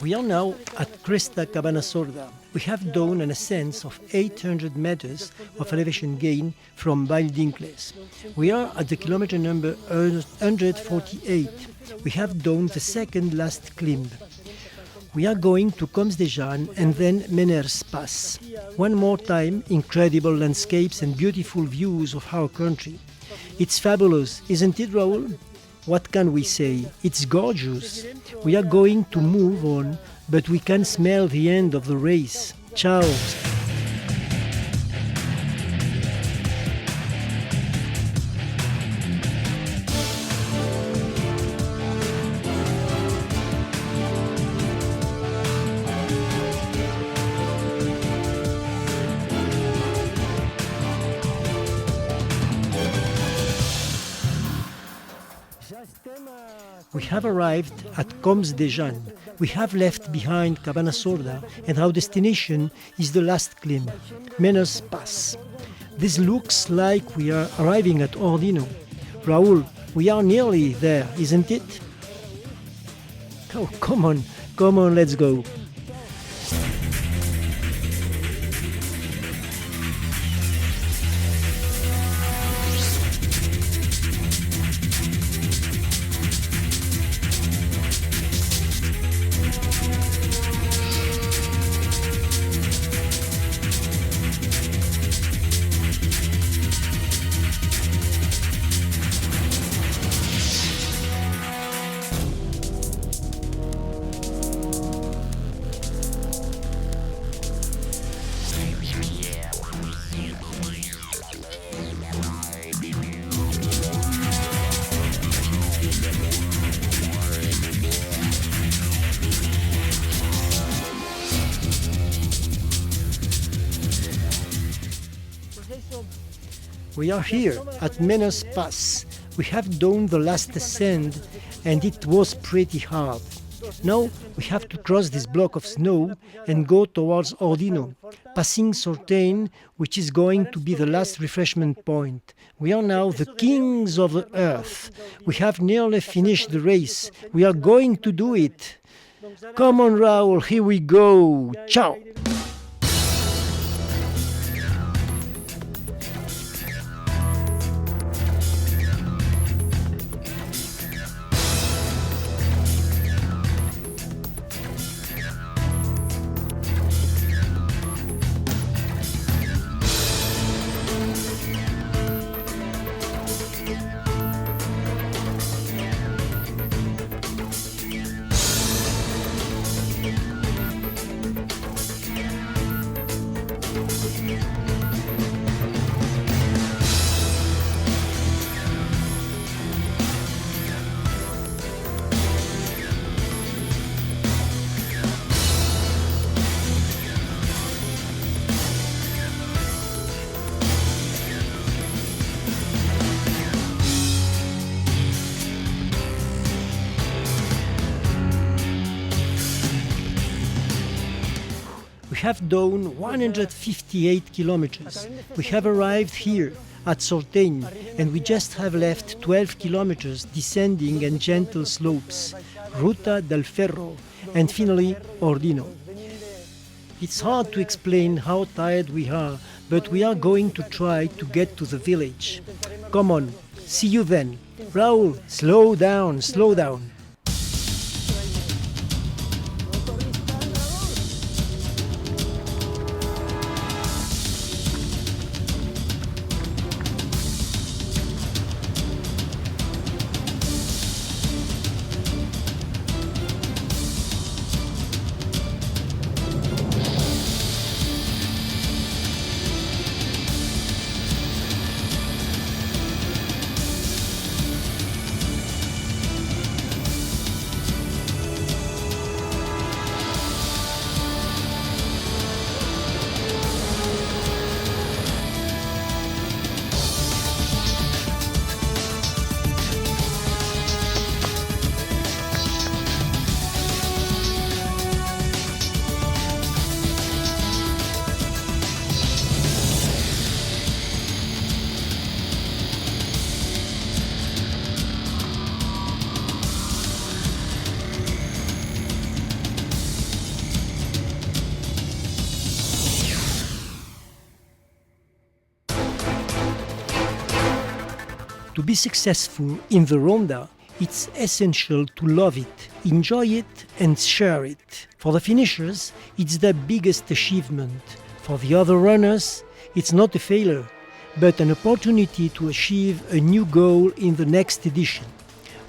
We are now at Cresta Cabana Sorda. We have done an ascent of 800 meters of elevation gain from Valdincles. We are at the kilometer number 148. We have done the second last climb. We are going to Cims-ENG and then Meners Pass. One more time, incredible landscapes and beautiful views of our country. It's fabulous, isn't it, Raoul? What can we say? It's gorgeous. We are going to move on, but we can smell the end of the race. Ciao! We have arrived at Cims-ENG. We have left behind Cabana Sorda and our destination is the last climb, Meners Pass. This looks like we are arriving at Ordino. Raoul, we are nearly there, isn't it? Oh, come on, let's go. We are here at Meners Pass. We have done the last ascent and it was pretty hard. Now we have to cross this block of snow and go towards Ordino, passing Sortain, which is going to be the last refreshment point. We are now the kings of the earth. We have nearly finished the race. We are going to do it. Come on, Raoul, here we go. Ciao! We have done 158 kilometers. We have arrived here at Sortain and we just have left 12 kilometers descending and gentle slopes, Ruta del Ferro, and finally Ordino. It's hard to explain how tired we are, but we are going to try to get to the village. Come on, see you then. Raoul, slow down, slow down. To be successful in the Ronda, it's essential to love it, enjoy it, and share it. For the finishers, it's the biggest achievement. For the other runners, it's not a failure, but an opportunity to achieve a new goal in the next edition.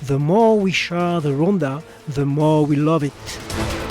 The more we share the Ronda, the more we love it.